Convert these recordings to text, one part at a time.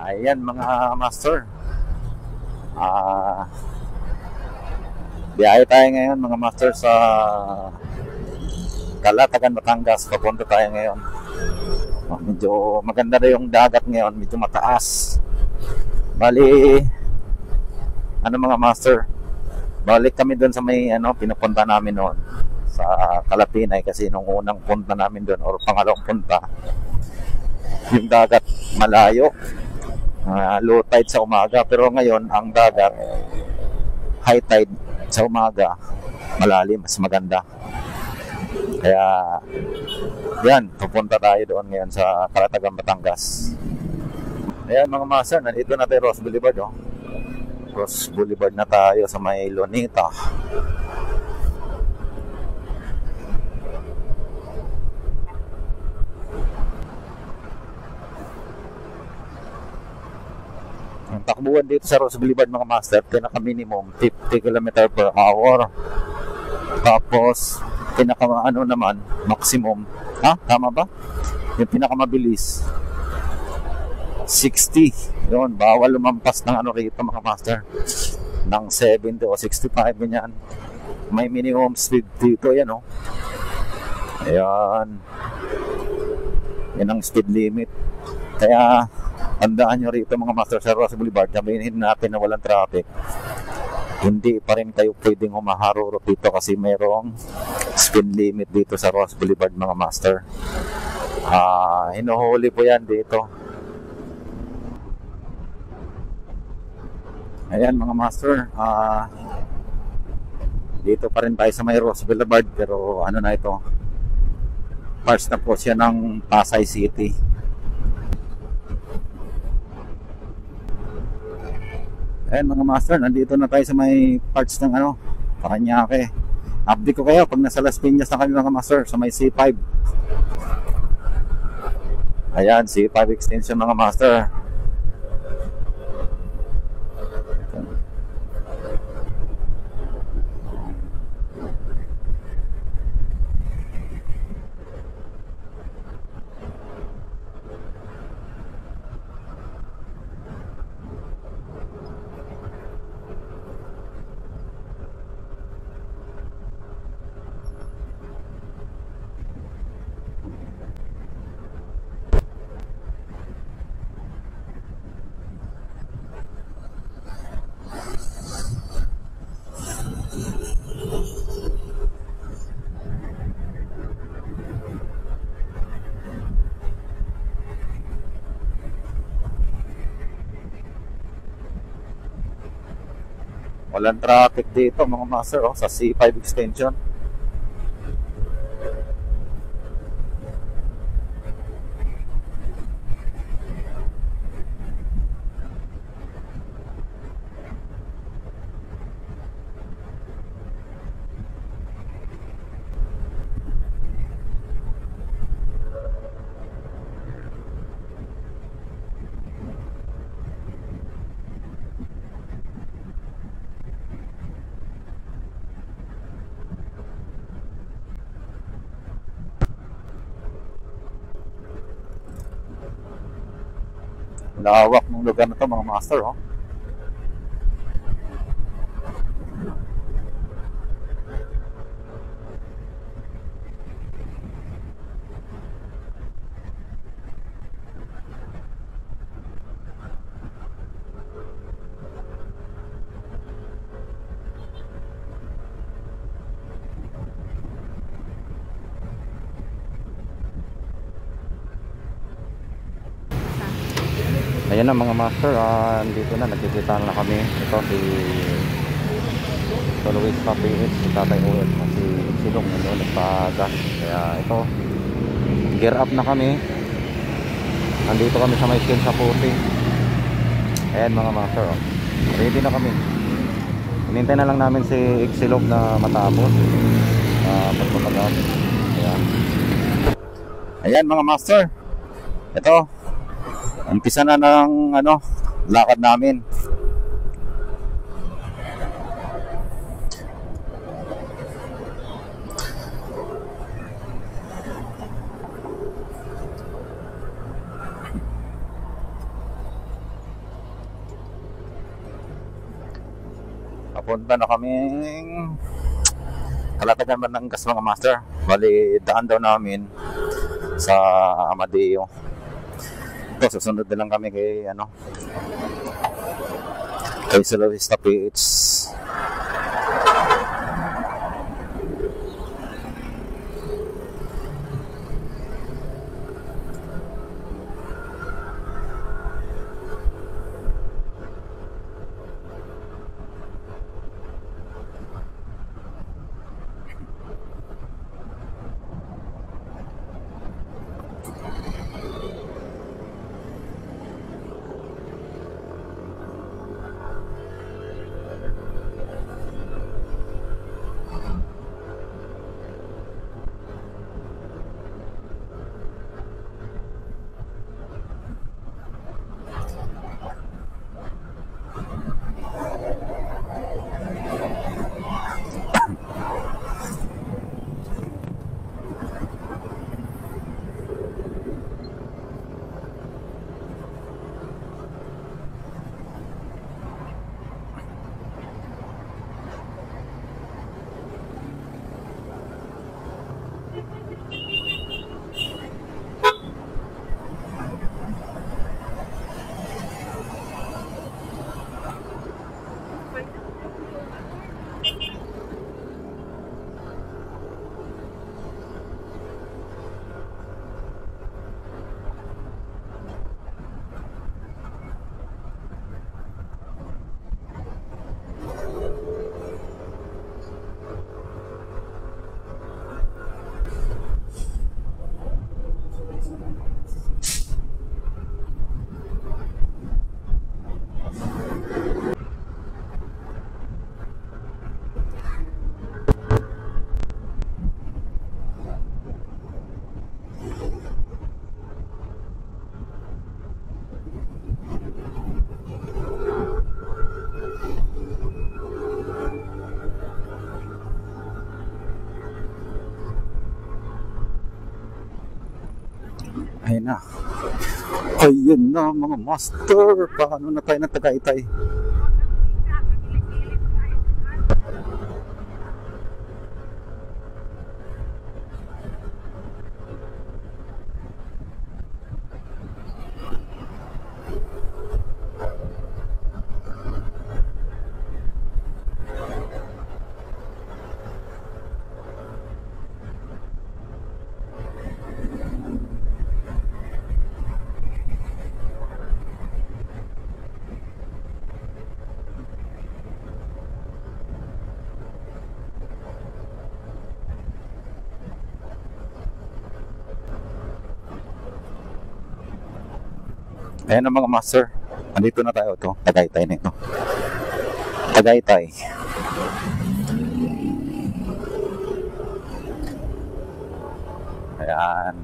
Ayan mga master. Biyahe tayo ngayon mga master sa Calatagan, Batangas. Papunta tayo ngayon. Medyo maganda na yung dagat ngayon, medyo mataas. Bali, mga master, balik kami doon sa may pinupunta namin noon sa Calapinay, kasi nung unang punta namin doon or pangalawang punta, yung dagat malayo, low tide sa umaga, pero ngayon ang dagat high tide sa umaga, malalim, mas maganda. Kaya yan, pupunta tayo doon ngayon sa Calatagan, Batangas. Ayan mga master, nandito na tayo Ross Boulevard, oh. Ross Boulevard na tayo sa may Lunita. Ang takbuhan dito sa Ross Boulevard mga master, pinaka minimum 50 km per hour. Tapos pinaka naman maximum, tama ba? Yung pinaka mabilis 60. Yun, bawal lumampas ng rito mga master, ng 70 o 65 ganyan. May minimum speed dito, yan oh. Ayan, yan ang speed limit. Kaya tandaan nyo rito mga master, sa Ross Boulevard, sabihin natin na walang traffic, hindi pa rin kayo pwedeng humaharurot dito kasi mayroong speed limit dito sa Ross Boulevard mga master. Hinuhuli po yan dito. Ayan mga master, dito pa rin tayo sa may Ross Boulevard, pero na ito, parts na po siya ng Pasay City. Ayan mga master, nandito na tayo sa may parts ng Paranaque. Update ko kayo pag nasa Las Piñas na kami mga master, sa may C5. Ayan, C5 extension mga master. Walang traffic dito mga master, sa C5 extension. Lawak ng lugar na to mga master, Ayan na mga master, dito na, nagkikita na kami. Ito si Luis PH, si Tatay Uwet, si Silong nandun nagpa-gas. Kaya ito, gear up na kami. Nandito kami sa may skin sa puti. Ayan mga master, ready na kami. Hinintay na lang namin si Silong na matapos pagpapagod. Ayan mga master, ito, umpisa na ng lakad namin. papunta na kaming Kalatagan Batangas mga master. Bali, daan daw namin sa Amadeo. Ito, susunod na lang kami kay kay Sila Vista PH. Ayun na. Ayun na mga master. Paano na tayo ng Tagaytay? Ayan ang mga master. Andito na tayo to. Tagaytay na ito. Tagaytay. Ayan.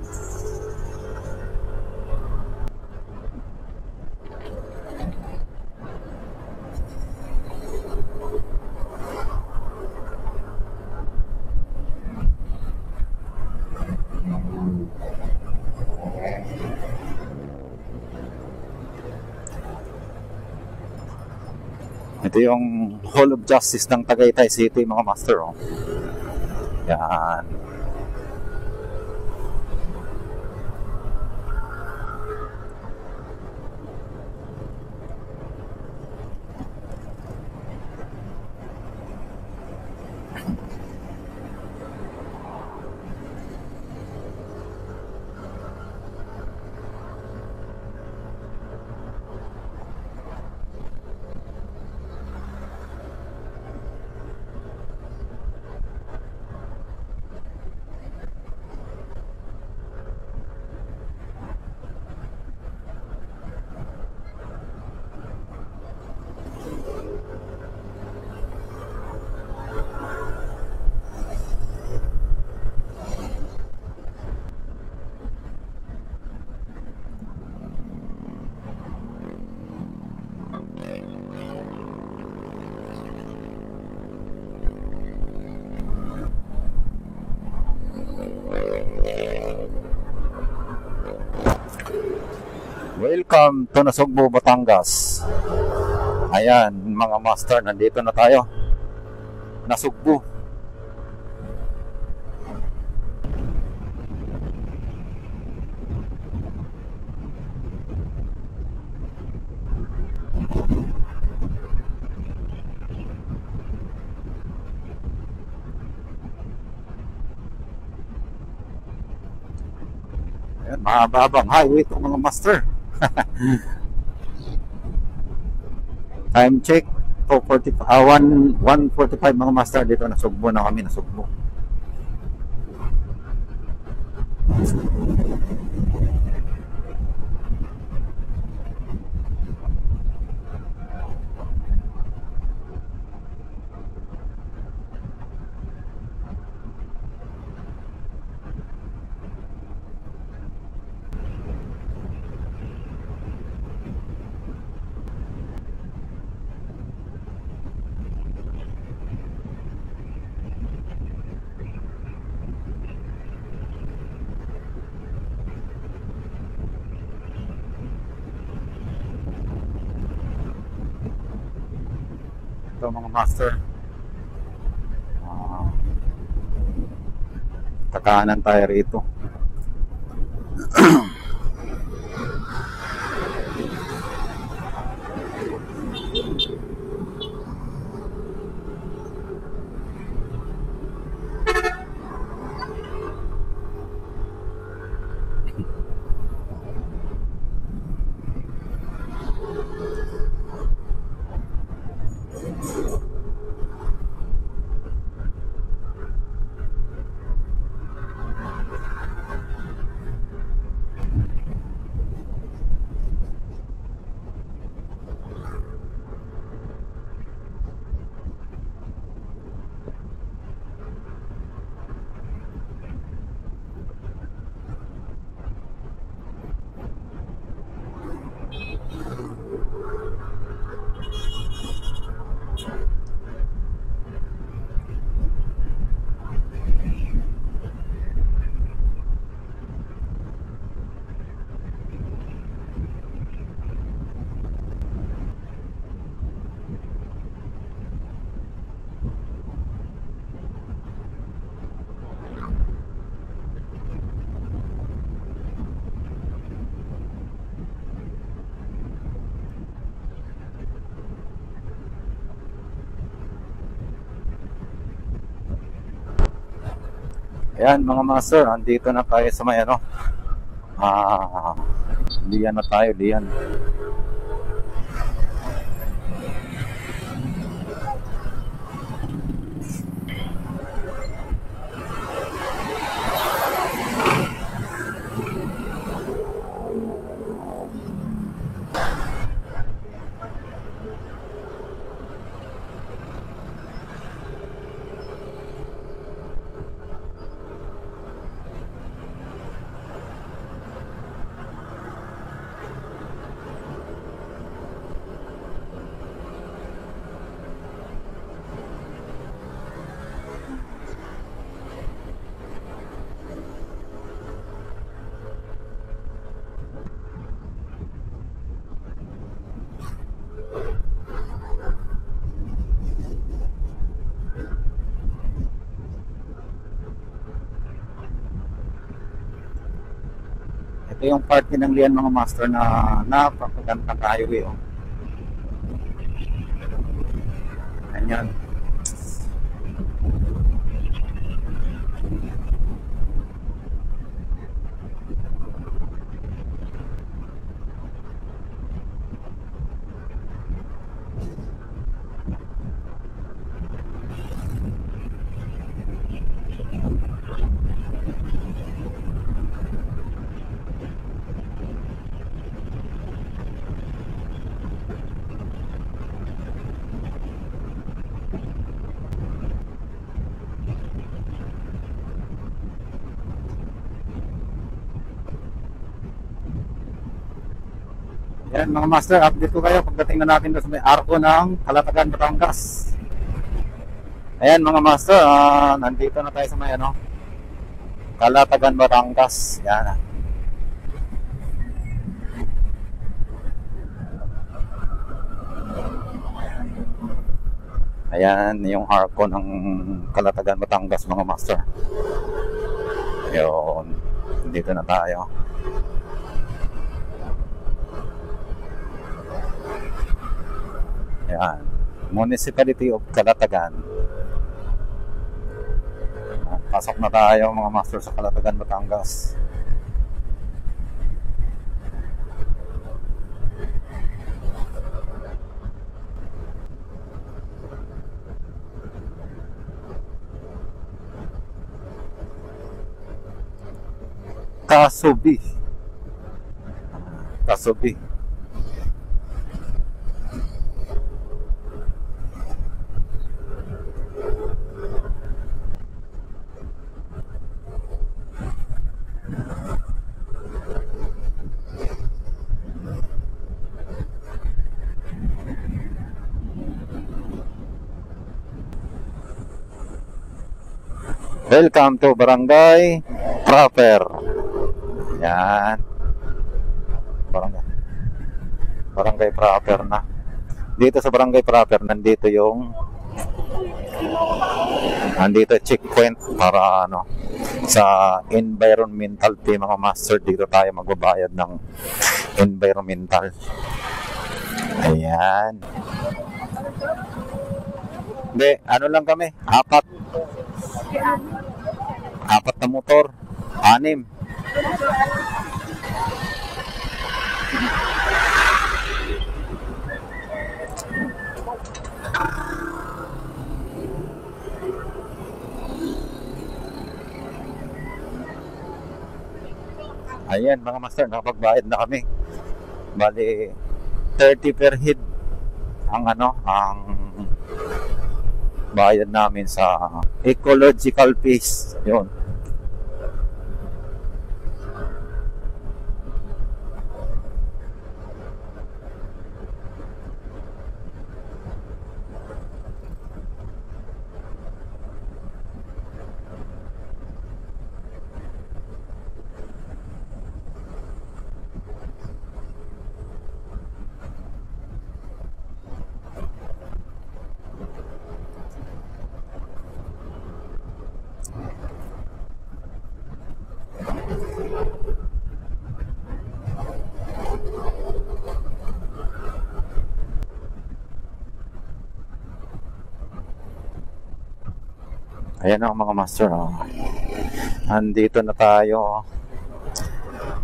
Ito yung Hall of Justice ng Tagaytay City mga master. Yan. Welcome to Nasugbu, Batangas. Ayan mga master, nandito na tayo. nasugbo. Ayan, mahabang highway ito mga master. Time check 1:45 mga master. Dito nasugbo na kami, nasugbo. Ito mga master, kakanan tayo rito. Ayan mga master, andito na tayo sa may ano, diyan na tayo, diyan. Ito yung party ng Lian mga master na napakaganda tayo eh. Oh. Ganyan. Yan mga master, update ko kayo pagdating na natin doon sa may arko ng Calatagan, Batangas. Ayan mga master, nandito na tayo sa may ano, Calatagan, Batangas. Yan. Ayan, yung arko ng Calatagan, Batangas, mga master. Ayun, dito na tayo. Ayan, Municipality of Calatagan. Pasok na tayo mga master sa Calatagan, Batangas. Kasubi. Kasubi. Welcome to Barangay Proper. Yan. Barangay Proper na. Dito sa Barangay Proper, nandito checkpoint para sa environmental fee mga master. Dito tayo magbabayad ng environmental. Ayan. Hindi, ano lang kami? Apat na motor. 6. Ayan mga master, nakapagbayad na kami. Bali 30 per head ang bayad namin sa ecological fees. Yun. Ayan ang mga master. Andito na tayo.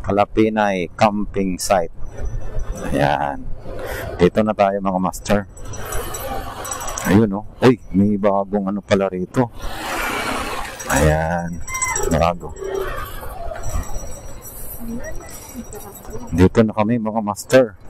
Kalapinay camping site. Ayan. Dito na tayo mga master. Ayun Ay, may bagong pala rito. Ayan. Bago. Dito na kami mga master.